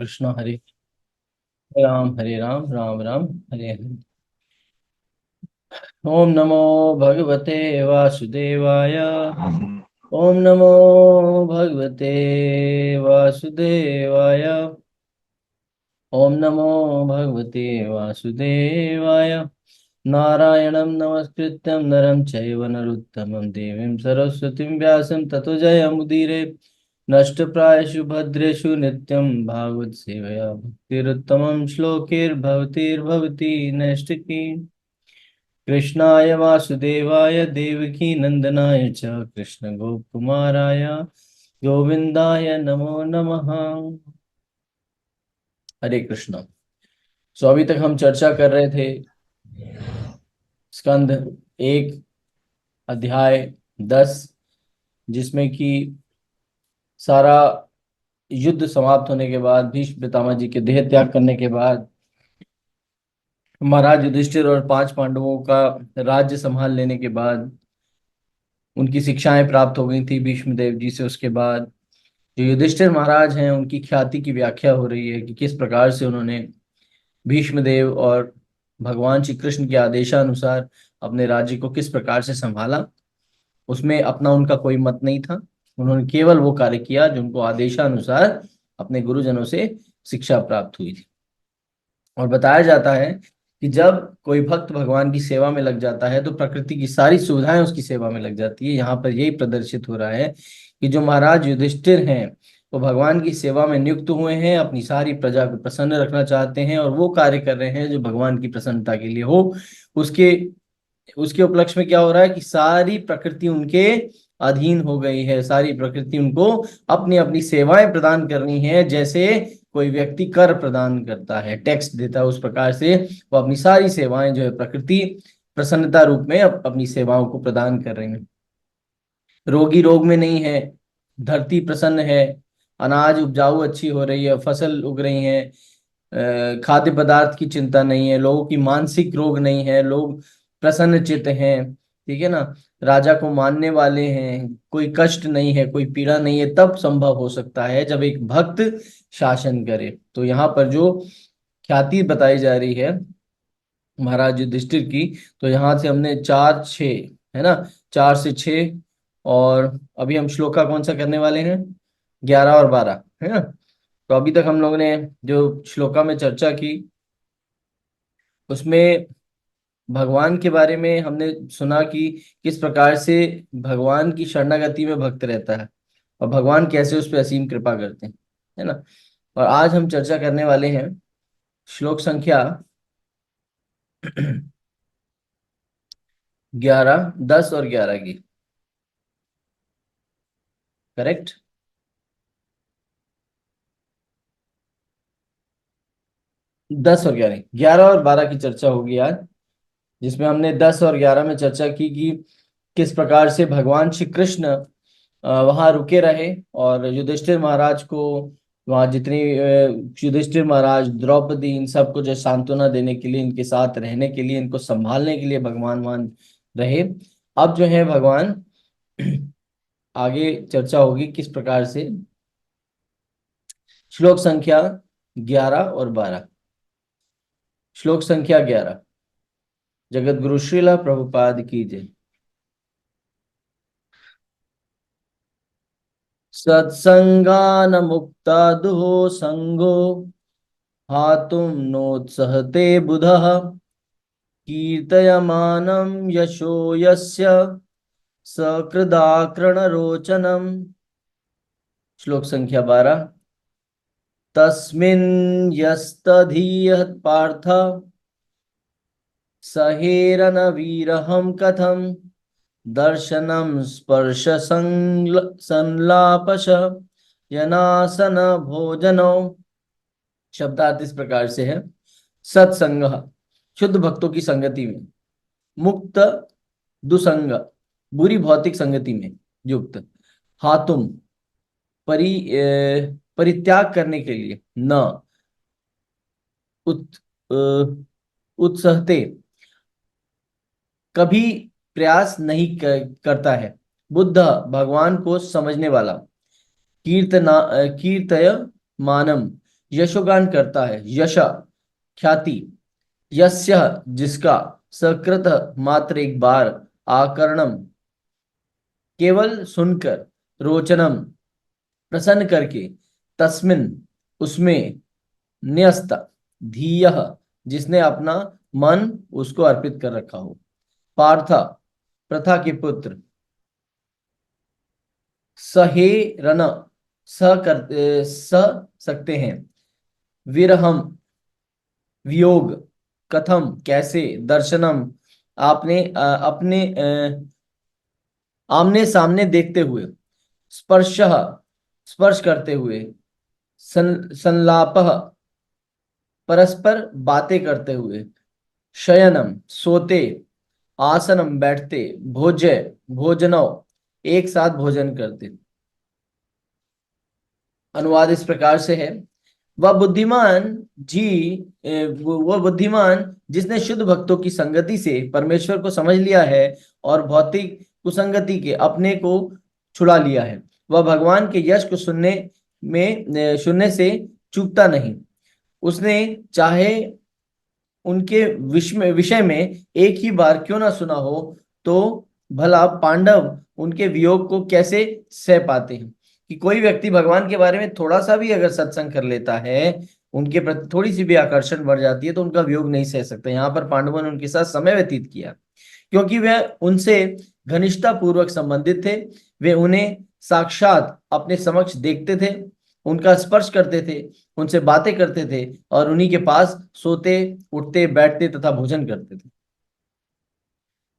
कृष्ण हरे हरे राम राम राम हरे हरे। ओम नमो भगवते वासुदेवाय। ओम नमो भगवते वासुदेवाय। ओम नमो भगवते वासुदेवाय। नारायणं नमस्कृत्यं नरं चैव नरोत्तमं देवीं सरस्वतीं व्यासं ततो जयमुदीरये। नष्टप्रायेषु भद्रेषु नित्यं भागवत सेवया भक्तिरुत्तमं श्लोकैर्भवतिर्भवती नैष्टिकी। कृष्णाय वासुदेवाय देवकी नंदनाय च कृष्ण गोपकुमाराय गोविंदाय नमो नमः। हरे कृष्ण। सो अभी तक हम चर्चा कर रहे थे स्कंद एक अध्याय 10, जिसमें कि सारा युद्ध समाप्त होने के बाद, भीष्म पितामह जी के देह त्याग करने के बाद, महाराज युधिष्ठिर और 5 पांडवों का राज्य संभाल लेने के बाद, उनकी शिक्षाएं प्राप्त हो गई थी भीष्म देव जी से। उसके बाद जो युधिष्ठिर महाराज हैं, उनकी ख्याति की व्याख्या हो रही है कि किस प्रकार से उन्होंने भीष्म देव और भगवान श्री कृष्ण के आदेशानुसार अपने राज्य को किस प्रकार से संभाला। उसमें अपना उनका कोई मत नहीं था। उन्होंने केवल वो कार्य किया जो उनको आदेशानुसार अपने गुरुजनों से शिक्षा प्राप्त हुई थी। और बताया जाता है कि जब कोई भक्त भगवान की सेवा में लग जाता है तो प्रकृति की सारी सुविधाएं उसकी सेवा में लग जाती है। यहाँ पर यही प्रदर्शित हो रहा है कि जो महाराज युधिष्ठिर हैं, वो भगवान की सेवा में नियुक्त हुए हैं, अपनी सारी प्रजा को प्रसन्न रखना चाहते हैं और वो कार्य कर रहे हैं जो भगवान की प्रसन्नता के लिए हो। उसके उसके उपलक्ष्य में क्या हो रहा है कि सारी प्रकृति उनके अधीन हो गई है। सारी प्रकृति उनको अपनी अपनी सेवाएं प्रदान करनी है। जैसे कोई व्यक्ति कर प्रदान करता है, टैक्स देता है, उस प्रकार से वो अपनी सारी सेवाएं जो है प्रकृति प्रसन्नता रूप में अपनी सेवाओं को प्रदान कर रही है। रोगी रोग में नहीं है, धरती प्रसन्न है, अनाज उपजाऊ अच्छी हो रही है, फसल उग रही है, खाद्य पदार्थ की चिंता नहीं है, लोगों की मानसिक रोग नहीं है, लोग प्रसन्न चित्त हैं। ठीक है ना। राजा को मानने वाले हैं, कोई कष्ट नहीं है, कोई पीड़ा नहीं है। तब संभव हो सकता है जब एक भक्त शासन करे। तो यहाँ पर जो ख्याति बताई जा रही है महाराज युधिष्ठिर की, तो यहाँ से हमने 4 6, है ना, 4 से 6। और अभी हम श्लोक का कौन सा करने वाले हैं? 11 और 12, है ना। तो अभी तक हम लोगों ने जो श्लोका में चर्चा की, उसमें भगवान के बारे में हमने सुना कि किस प्रकार से भगवान की शरणागति में भक्त रहता है और भगवान कैसे उस पर असीम कृपा करते हैं, है ना। और आज हम चर्चा करने वाले हैं श्लोक संख्या 10 और 11 की। करेक्ट। 10 और 11 की चर्चा होगी आज, जिसमें हमने 10 और 11 में चर्चा की कि किस प्रकार से भगवान श्री कृष्ण वहां रुके रहे और युधिष्ठिर महाराज को, वहां जितनी युधिष्ठिर महाराज, द्रौपदी, इन सबको जो सांत्वना देने के लिए, इनके साथ रहने के लिए, इनको संभालने के लिए भगवान वहां रहे। अब जो है भगवान आगे चर्चा होगी किस प्रकार से। श्लोक संख्या 11 और 12। श्लोक संख्या 11। जगत गुरु श्रीला प्रभुपाद की जय। सत्संगान मुक्ता दुहो संगो हातुं नोत्सहते बुधः कीर्तयमानं यशो यस्य सकृदाकृणरोचनम्। श्लोक संख्या 12। तस्मिन् यस्तधीयः पार्थ सहेरन वीरहं कथं दर्शनं स्पर्श संलापश यनासन भोजनो। शब्दार्थ इस प्रकार से है। सत्संग, शुद्ध भक्तों की संगति में। मुक्त, दुसंग, बुरी भौतिक संगति में युक्त। हातुम, परित्याग करने के लिए। न उत अ, उत्सहते, कभी प्रयास नहीं करता है। बुद्ध, भगवान को समझने वाला। कीर्तय मानम, यशोगान करता है, यश ख्याति, यस्य जिसका, सकृत मात्र एक बार, आकरणम केवल सुनकर, रोचनम प्रसन्न करके, तस्मिन उसमें, न्यस्त धीयः जिसने अपना मन उसको अर्पित कर रखा हो, पार्थ प्रथा के पुत्र, सहेरन सह सकते हैं, विरहम वियोग, कथम कैसे, दर्शनम आपने अपने आमने सामने देखते हुए, स्पर्श स्पर्श करते हुए, संलाप परस्पर बातें करते हुए, शयनम सोते, आसनम बैठते, भोज्य भोजनव एक साथ भोजन करते। अनुवाद इस प्रकार से है, वह बुद्धिमान जी वह बुद्धिमान जिसने शुद्ध भक्तों की संगति से परमेश्वर को समझ लिया है और भौतिक कुसंगति के अपने को छुड़ा लिया है, वह भगवान के यश को सुनने से चूकता नहीं। उसने चाहे उनके विषय में एक ही बार क्यों ना सुना हो, तो भला पांडव उनके वियोग को कैसे सह पाते हैं। कि कोई व्यक्ति भगवान के बारे में थोड़ा सा भी अगर सत्संग कर लेता है, उनके प्रति थोड़ी सी भी आकर्षण बढ़ जाती है, तो उनका वियोग नहीं सह सकता। यहाँ पर पांडवों ने उनके साथ समय व्यतीत किया, क्योंकि वे उनसे घनिष्ठता पूर्वक संबंधित थे। वे उन्हें साक्षात अपने समक्ष देखते थे, उनका स्पर्श करते थे, उनसे बातें करते थे और उन्हीं के पास सोते, उठते, बैठते तथा भोजन करते थे।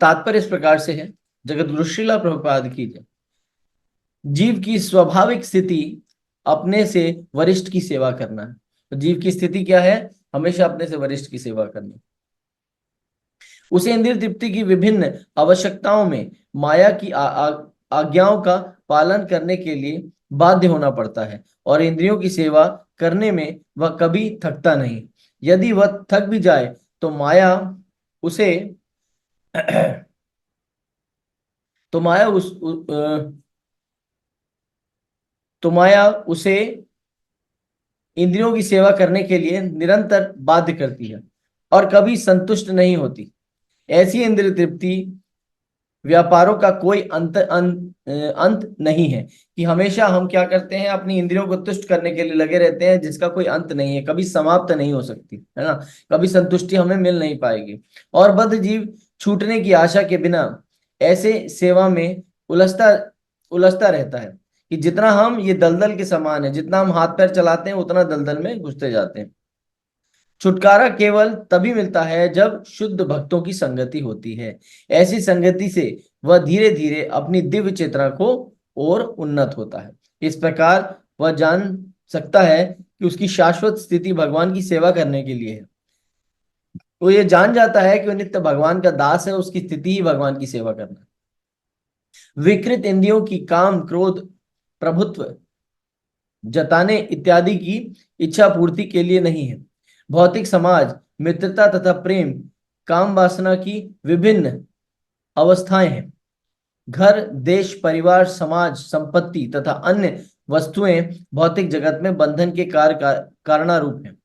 तात्पर्य इस प्रकार से है, जगत गुरु श्रीला प्रभुपाद की जय। जीव की स्वाभाविक स्थिति अपने से वरिष्ठ की सेवा करना है। तो जीव की स्थिति क्या है? हमेशा अपने से वरिष्ठ की सेवा करना। उसे इंद्रिय तृप्ति की विभिन्न आवश्यकताओं में माया की आज्ञाओं का पालन करने के लिए बाध्य होना पड़ता है और इंद्रियों की सेवा करने में वह कभी थकता नहीं। यदि वह थक भी जाए तो माया उसे तो माया उस तो माया उसे इंद्रियों की सेवा करने के लिए निरंतर बाध्य करती है और कभी संतुष्ट नहीं होती। ऐसी इंद्रिय तृप्ति व्यापारों का कोई अंत नहीं है, कि हमेशा हम क्या करते हैं, अपनी इंद्रियों को तुष्ट करने के लिए लगे रहते हैं, जिसका कोई अंत नहीं है, कभी समाप्त नहीं हो सकती है ना, कभी संतुष्टि हमें मिल नहीं पाएगी। और बद्ध जीव छूटने की आशा के बिना ऐसे सेवा में उलझता उलझता रहता है कि जितना हम ये दलदल के समान है, जितना हम हाथ पैर चलाते हैं उतना दलदल में घुसते जाते हैं। छुटकारा केवल तभी मिलता है जब शुद्ध भक्तों की संगति होती है। ऐसी संगति से वह धीरे धीरे अपनी दिव्य चेतना को और उन्नत होता है। इस प्रकार वह जान सकता है कि उसकी शाश्वत स्थिति भगवान की सेवा करने के लिए है। वो ये जान जाता है कि वह नित्य भगवान का दास है, उसकी स्थिति ही भगवान की सेवा करना। विकृत इंद्रियों की काम, क्रोध, प्रभुत्व जताने इत्यादि की इच्छा पूर्ति के लिए नहीं है। भौतिक समाज, मित्रता तथा प्रेम काम वासना की विभिन्न अवस्थाएं हैं। घर, देश, परिवार, समाज, संपत्ति तथा अन्य वस्तुएं भौतिक जगत में बंधन के कारणारूप हैं।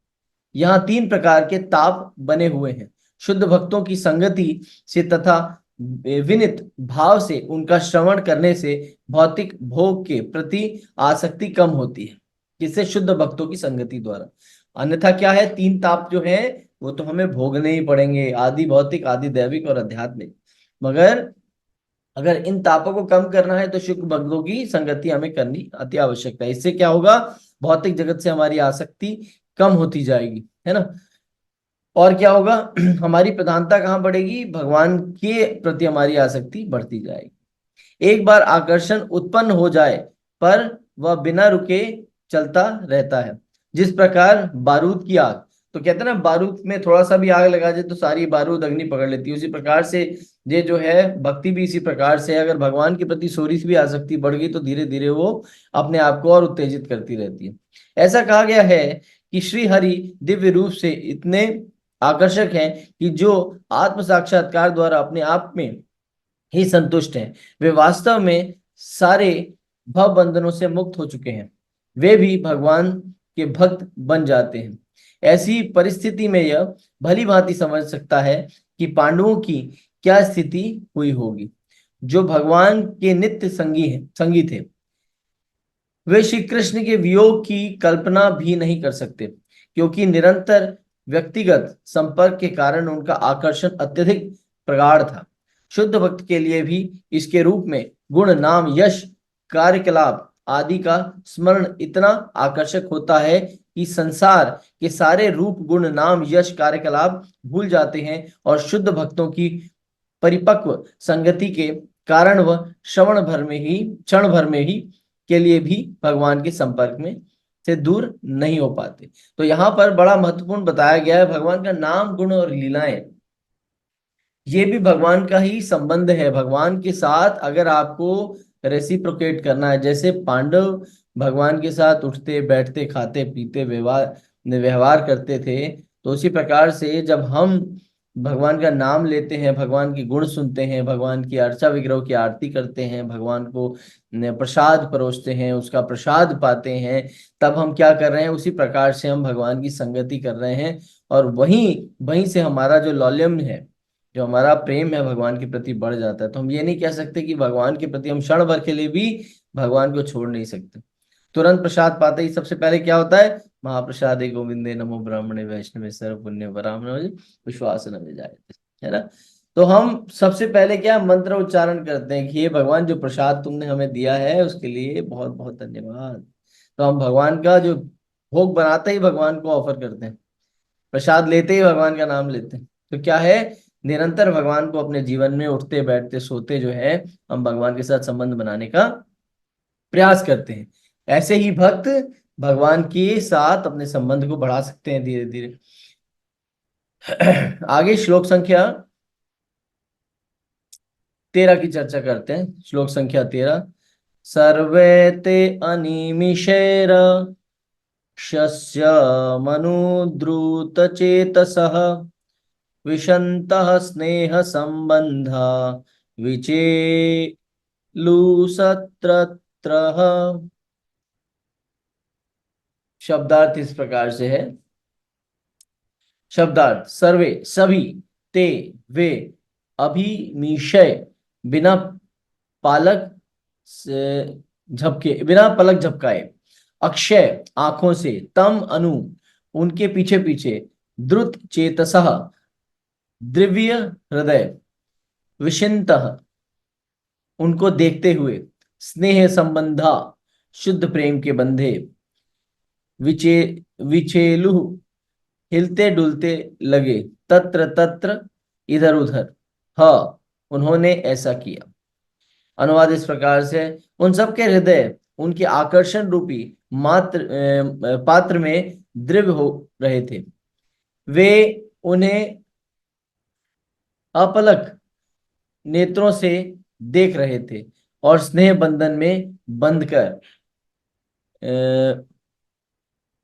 यहाँ तीन प्रकार के ताप बने हुए हैं। शुद्ध भक्तों की संगति से तथा विनित भाव से उनका श्रवण करने से भौतिक भोग के प्रति आसक्ति कम होती है, जिससे शुद्ध भक्तों की संगति द्वारा। अन्यथा क्या है, तीन ताप जो है वो तो हमें भोगने ही पड़ेंगे, आदि भौतिक, आदि दैविक और आध्यात्मिक। मगर अगर इन तापों को कम करना है तो शुद्ध भक्तों की संगति हमें करनी अति आवश्यक है। इससे क्या होगा, भौतिक जगत से हमारी आसक्ति कम होती जाएगी, है ना। और क्या होगा, हमारी प्रधानता कहाँ बढ़ेगी, भगवान के प्रति हमारी आसक्ति बढ़ती जाएगी। एक बार आकर्षण उत्पन्न हो जाए पर वह बिना रुके चलता रहता है। जिस प्रकार बारूद की आग, तो कहते हैं ना, बारूद में थोड़ा सा भी आग लगा जाए तो सारी बारूद अग्नि पकड़ लेती है। उसी प्रकार से ये जो है भक्ति भी इसी प्रकार से है। अगर भगवान के प्रति थोड़ी सी भी आसक्ति बढ़ गई तो धीरे धीरे वो अपने आप को और उत्तेजित करती रहती है। ऐसा कहा गया है कि श्री हरि दिव्य रूप से इतने आकर्षक हैं कि जो आत्म साक्षात्कार द्वारा अपने आप में ही संतुष्ट हैं, वे वास्तव में सारे भव बंधनों से मुक्त हो चुके हैं। वे भी भगवान के भक्त बन जाते हैं। ऐसी परिस्थिति में यह भली भांति समझ सकता है कि पांडवों की क्या स्थिति हुई होगी। जो भगवान के नित्य संगी थे, वे श्री कृष्ण के वियोग की कल्पना भी नहीं कर सकते, क्योंकि निरंतर व्यक्तिगत संपर्क के कारण उनका आकर्षण अत्यधिक प्रगाढ़ था। शुद्ध भक्त के लिए भी इसके रूप में गुण, नाम, यश, कार्यकलाप आदि का स्मरण इतना आकर्षक होता है कि संसार के सारे रूप, गुण, नाम, यश, कार्यकलाप भूल जाते हैं और शुद्ध भक्तों की परिपक्व संगति के कारण वह क्षण भर में ही के लिए भी भगवान के संपर्क में से दूर नहीं हो पाते। तो यहाँ पर बड़ा महत्वपूर्ण बताया गया है, भगवान का नाम, गुण और लीलाएं, ये भी भगवान का ही संबंध है। भगवान के साथ अगर आपको रेसिप्रोकेट करना है, जैसे पांडव भगवान के साथ उठते बैठते खाते पीते व्यवहार व्यवहार करते थे, तो उसी प्रकार से जब हम भगवान का नाम लेते हैं, भगवान के गुण सुनते हैं, भगवान की अर्चा विग्रह की आरती करते हैं, भगवान को प्रसाद परोसते हैं, उसका प्रसाद पाते हैं, तब हम क्या कर रहे हैं, उसी प्रकार से हम भगवान की संगति कर रहे हैं। और वहीं वहीं से हमारा जो लौल्यम है, जो हमारा प्रेम है भगवान के प्रति बढ़ जाता है। तो हम ये नहीं कह सकते कि भगवान के प्रति हम क्षण भर के लिए भी भगवान को छोड़ नहीं सकते। तुरंत प्रसाद पाते ही सबसे पहले क्या होता है, महाप्रसादे गोविंदे नमो ब्राह्मणे वैष्णवे सर्व पुण्य ब्राह्मण विश्वास न जाए, है ना। तो हम सबसे पहले क्या मंत्र उच्चारण करते हैं कि ये भगवान, जो प्रसाद तुमने हमें दिया है उसके लिए बहुत बहुत धन्यवाद। तो हम भगवान का जो भोग बनाते ही भगवान को ऑफर करते हैं, प्रसाद लेते ही भगवान का नाम लेते हैं। तो क्या है, निरंतर भगवान को अपने जीवन में उठते बैठते सोते जो है हम भगवान के साथ संबंध बनाने का प्रयास करते हैं। ऐसे ही भक्त भगवान के साथ अपने संबंध को बढ़ा सकते हैं धीरे धीरे। आगे श्लोक संख्या 13 की चर्चा करते हैं। श्लोक संख्या 13, सर्वे ते अनिमिषेर शस्य मनुद्रुत चेतसः विशन्तः स्नेह संबंधा विचेलुसत्रत्रः। शब्दार्थ इस प्रकार से है। शब्दार्थ, सर्वे सभी, ते वे, अभिनिशय बिना पालक बिना पलक झपकाए, अक्षय आंखों से, तम अनु उनके पीछे पीछे, द्रुत चेतसः द्रव्य हृदय, विशिन्तः उनको देखते हुए, स्नेह संबंधा शुद्ध प्रेम के बंधे, विचे विचेलु हिलते डुलते लगे, तत्र तत्र इधर उधर, हाँ उन्होंने ऐसा किया। अनुवाद इस प्रकार से, उन सबके हृदय उनके आकर्षण रूपी पात्र में दृढ़ हो रहे थे। वे उन्हें अपलक नेत्रों से देख रहे थे और स्नेह बंधन में बंधकर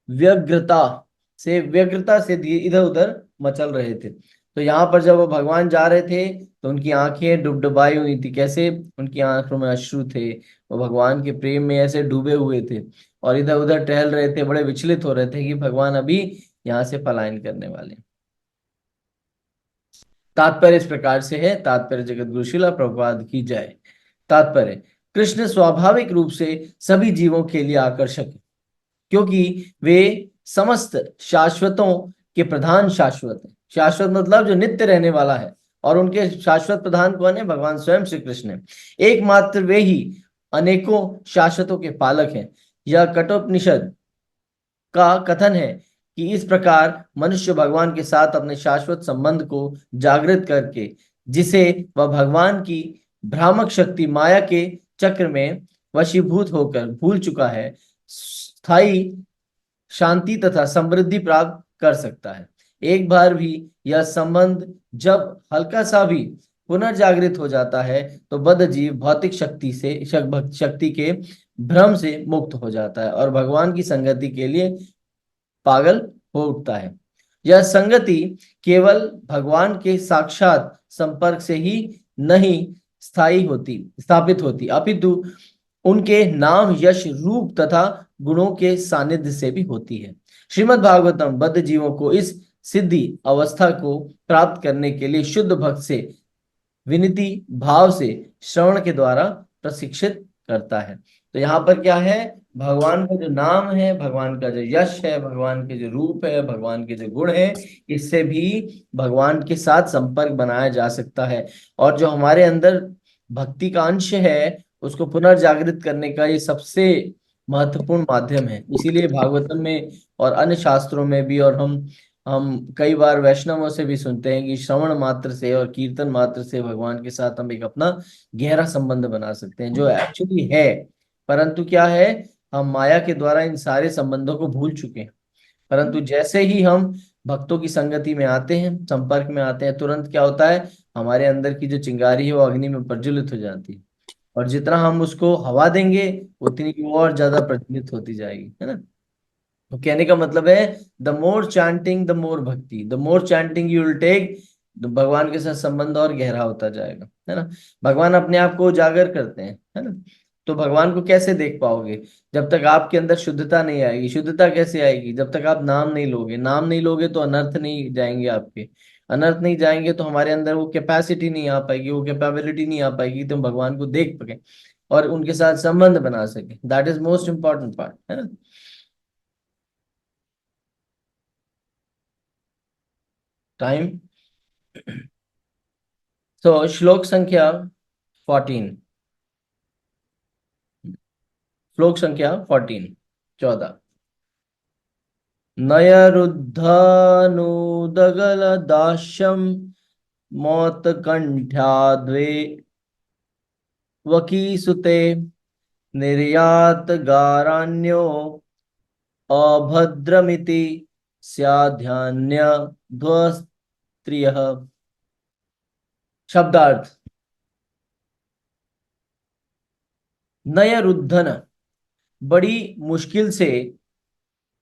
व्यग्रता से इधर उधर मचल रहे थे। तो यहाँ पर जब वो भगवान जा रहे थे तो उनकी आंखें डुबडुबाई हुई थी। कैसे, उनकी आंखों में अश्रु थे, वो भगवान के प्रेम में ऐसे डूबे हुए थे और इधर उधर टहल रहे थे, बड़े विचलित हो रहे थे कि भगवान अभी यहाँ से पलायन करने वाले। तात्पर्य इस प्रकार से है। तात्पर्य जगत गुरु श्रील प्रभुपाद की जय। तात्पर्य, कृष्ण स्वाभाविक रूप से सभी जीवों के लिए आकर्षक है, क्योंकि वे समस्त शाश्वतों के प्रधान शाश्वत है। शाश्वत मतलब जो नित्य रहने वाला है, और उनके शाश्वत प्रधान कौन है, भगवान स्वयं श्री कृष्ण है। एकमात्र वे ही अनेकों शाश्वतों के पालक हैं। यह कठोपनिषद का कथन है कि इस प्रकार मनुष्य भगवान के साथ अपने शाश्वत संबंध को जागृत करके, जिसे वह भगवान की भ्रामक शक्ति माया के चक्र में वशीभूत होकर भूल चुका है, स्थायी शांति तथा समृद्धि प्राप्त कर सकता है। एक बार भी यह संबंध जब हल्का सा भी पुनर्जागृत हो जाता है तो बद्ध जीव भौतिक शक्ति के भ्रम से मुक्त हो जाता है और भगवान की संगति के लिए पागल हो उठता है। यह संगति केवल भगवान के साक्षात संपर्क से ही नहीं स्थापित होती, अपितु उनके नाम, यश, रूप तथा गुणों के सानिध्य से भी होती है। श्रीमद् भागवतम बद्ध जीवों को इस सिद्धि अवस्था को प्राप्त करने के लिए शुद्ध भक्त से विनती भाव से श्रवण के द्वारा प्रशिक्षित करता है। तो यहाँ पर क्या है, भगवान का जो नाम है, भगवान का जो यश है, भगवान के जो रूप है, भगवान के जो गुण है, इससे भी भगवान के साथ संपर्क बनाया जा सकता है। और जो हमारे अंदर भक्ति का अंश है, उसको पुनर्जागृत करने का ये सबसे महत्वपूर्ण माध्यम है। इसीलिए भागवतम में और अन्य शास्त्रों में भी, और हम कई बार वैष्णवों से भी सुनते हैं कि श्रवण मात्र से और कीर्तन मात्र से भगवान के साथ हम एक अपना गहरा संबंध बना सकते हैं, जो एक्चुअली है। परंतु क्या है, हम माया के द्वारा इन सारे संबंधों को भूल चुके हैं। परंतु जैसे ही हम भक्तों की संगति में आते हैं, संपर्क में आते हैं, तुरंत क्या होता है, हमारे अंदर की जो चिंगारी है वो अग्नि में प्रज्वलित हो जाती है। और जितना हम उसको हवा देंगे, उतनी वो और ज्यादा प्रज्वलित होती जाएगी, है ना। तो कहने का मतलब है, the more chanting the more bhakti, the more chanting you will take, भगवान के साथ संबंध और गहरा होता जाएगा, है ना। भगवान अपने आप को उजागर करते हैं, है ना। तो भगवान को कैसे देख पाओगे, जब तक आपके अंदर शुद्धता नहीं आएगी। शुद्धता कैसे आएगी, जब तक आप नाम नहीं लोगे। नाम नहीं लोगे तो अनर्थ नहीं जाएंगे आपके। अनर्थ नहीं जाएंगे तो हमारे अंदर वो कैपेसिटी नहीं आ पाएगी, वो कैपेबिलिटी नहीं आ पाएगी, तो हम भगवान को देख सके और उनके साथ संबंध बना सके। That is most important part, है ना। टाइम। तो श्लोक संख्या 14। श्लोक संख्या 14, 14। नयरुद्धनुदगलदास्यं मौतकंठ्याद्वे वकीसुते निर्यातगाराण्यो अभद्रमिति स्याद्यान्यध्वस्त्रियः। शब्दार्थ। नयरुद्धन, बड़ी मुश्किल से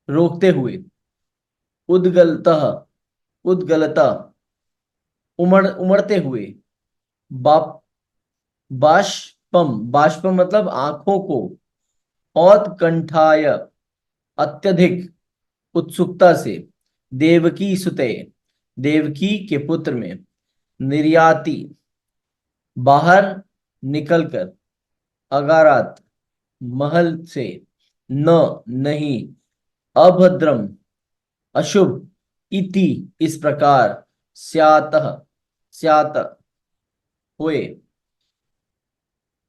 रोकते हुए। उद्गलतः, उद्गलता, उमड़ते हुए। बाप, बाष्पम, बाष्पम मतलब आंखों को। औत्कंठाय, अत्यधिक उत्सुकता से। देवकी सुते, देवकी के पुत्र में। निर्याति, बाहर निकलकर। अगारात, महल से। न, नहीं। अभद्रम, अशुभ। इति, इस प्रकार। स्यातः, स्यात, हुए।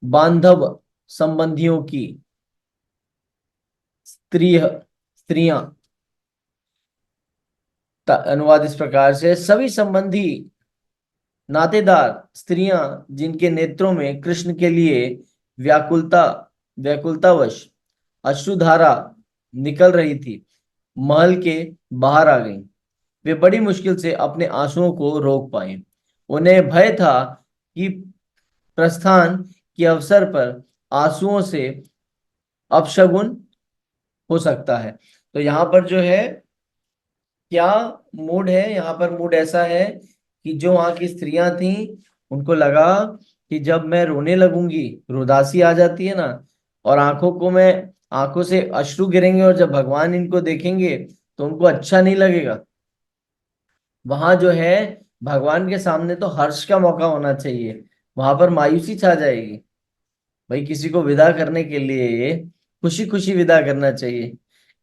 बांधव, संबंधियों की। स्त्रिय, स्त्रियां। अनुवाद इस प्रकार से, सभी संबंधी, नातेदार स्त्रियां जिनके नेत्रों में कृष्ण के लिए व्याकुलता, व्याकुलतावश अश्रुधारा निकल रही थी, महल के बाहर आ गईं। वे बड़ी मुश्किल से अपने आंसुओं को रोक पाए। उन्हें भय था कि प्रस्थान के अवसर पर आंसुओं से अपशगुन हो सकता है। तो यहाँ पर जो है, क्या मूड है यहाँ पर, मूड ऐसा है कि जो वहां की स्त्रियां थीं, उनको लगा कि जब मैं रोने लगूंगी, रुदासी आ जाती है ना, और आंखों से अश्रु गिरेंगे, और जब भगवान इनको देखेंगे तो उनको अच्छा नहीं लगेगा। वहां जो है, भगवान के सामने तो हर्ष का मौका होना चाहिए, वहां पर मायूसी छा जाएगी। भाई किसी को विदा करने के लिए खुशी खुशी विदा करना चाहिए,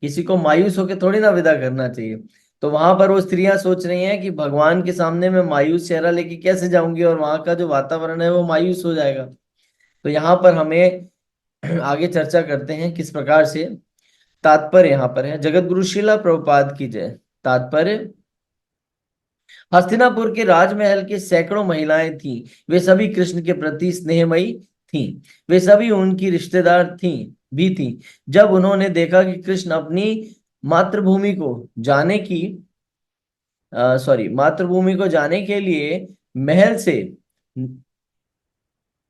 किसी को मायूस होकर थोड़ी ना विदा करना चाहिए। तो वहां पर वो स्त्रियां सोच रही हैं कि भगवान के सामने मैं मायूस चेहरा लेके कैसे जाऊंगी, और वहां का जो वातावरण है वो मायूस हो जाएगा। तो यहाँ पर हमें आगे चर्चा करते हैं किस प्रकार से। तात्पर्य यहाँ पर है, जगत गुरु श्रीला प्रभुपाद की जय। तात्पर्य, हस्तिनापुर के राजमहल के सैकड़ों महिलाएं थीं। वे सभी कृष्ण के प्रति स्नेहमयी थीं। वे सभी उनकी रिश्तेदार थीं। जब उन्होंने देखा कि कृष्ण अपनी मातृभूमि को जाने की मातृभूमि को जाने के लिए महल से,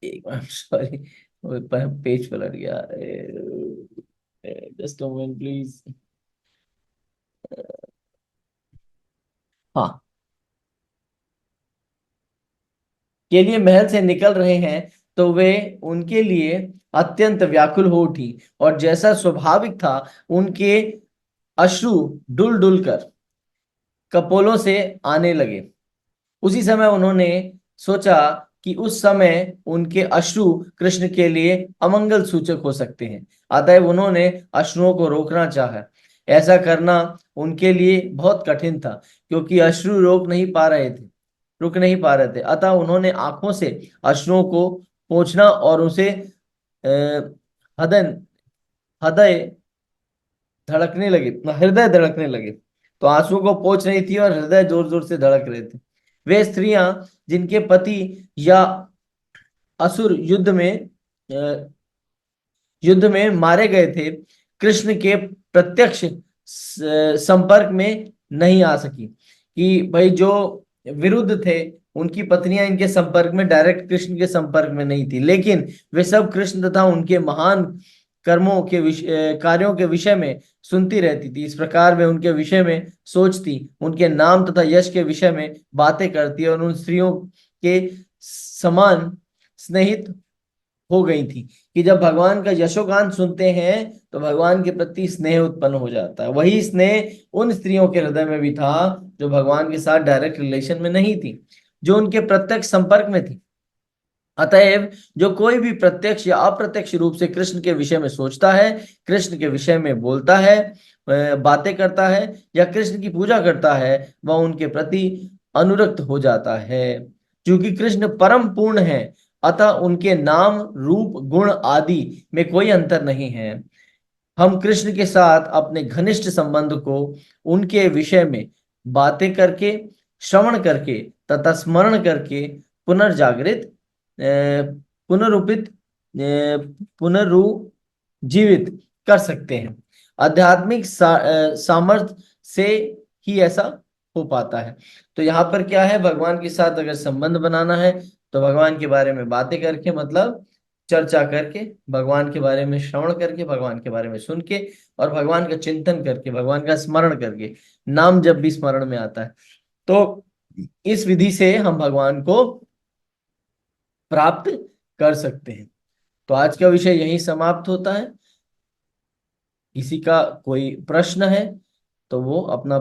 सॉरी, पेज पलट गया, जस्ट मोमेंट प्लीज। हाँ, के लिए महल से निकल रहे हैं, तो वे उनके लिए अत्यंत व्याकुल हो उठी और जैसा स्वाभाविक था उनके अश्रु डुल डुल कर कपोलों से आने लगे। उसी समय उन्होंने सोचा कि उस समय उनके अश्रु कृष्ण के लिए अमंगल सूचक हो सकते हैं, अतएव उन्होंने अश्रुओं को रोकना चाहा। ऐसा करना उनके लिए बहुत कठिन था क्योंकि अश्रु रुक नहीं पा रहे थे। अतः उन्होंने आंखों से अश्रुओं को पोंछना और उसे हृदय हृदय हृदय धड़कने लगे। तो आंसुओं को पोंछ रही थी और हृदय जोर जोर से धड़क रहे थे। वे स्त्रियां जिनके पति या असुर युद्ध में मारे गए थे, कृष्ण के प्रत्यक्ष संपर्क में नहीं आ सकी। कि भाई जो विरुद्ध थे उनकी पत्नियां इनके संपर्क में, डायरेक्ट कृष्ण के संपर्क में नहीं थी, लेकिन वे सब कृष्ण तथा उनके महान कार्यों के विषय में सुनती रहती थी। इस प्रकार वे उनके विषय में सोचती, उनके नाम तथा यश के विषय में बातें करती और उन स्त्रियों के समान स्नेहित हो गई थी कि जब भगवान का यशोगान सुनते हैं तो भगवान के प्रति स्नेह उत्पन्न हो जाता है। वही स्नेह उन स्त्रियों के हृदय में भी था जो भगवान के साथ डायरेक्ट रिलेशन में नहीं थी, जो उनके प्रत्यक्ष संपर्क में थी। अतएव जो कोई भी प्रत्यक्ष या अप्रत्यक्ष रूप से कृष्ण के विषय में सोचता है, कृष्ण के विषय में बोलता है, बातें करता है या कृष्ण की पूजा करता है, वह उनके प्रति अनुरक्त हो जाता है। क्योंकि कृष्ण परम पूर्ण है, अतः उनके नाम रूप गुण आदि में कोई अंतर नहीं है। हम कृष्ण के साथ अपने घनिष्ठ संबंध को उनके विषय में बातें करके, श्रवण करके तथा स्मरण करके पुनर्जागृत पुनरुपित पुनरुज्जीवित कर सकते हैं। आध्यात्मिक सामर्थ्य से ही ऐसा हो पाता है। तो यहाँ पर क्या है, भगवान के साथ अगर संबंध बनाना है तो भगवान के बारे में बातें करके, मतलब चर्चा करके, भगवान के बारे में श्रवण करके, भगवान के बारे में सुन के और भगवान का चिंतन करके, भगवान का स्मरण करके, नाम जब भी स्मरण में आता है तो इस विधि से हम भगवान को प्राप्त कर सकते हैं। तो आज का विषय यहीं समाप्त होता है। किसी का कोई प्रश्न है तो वो अपना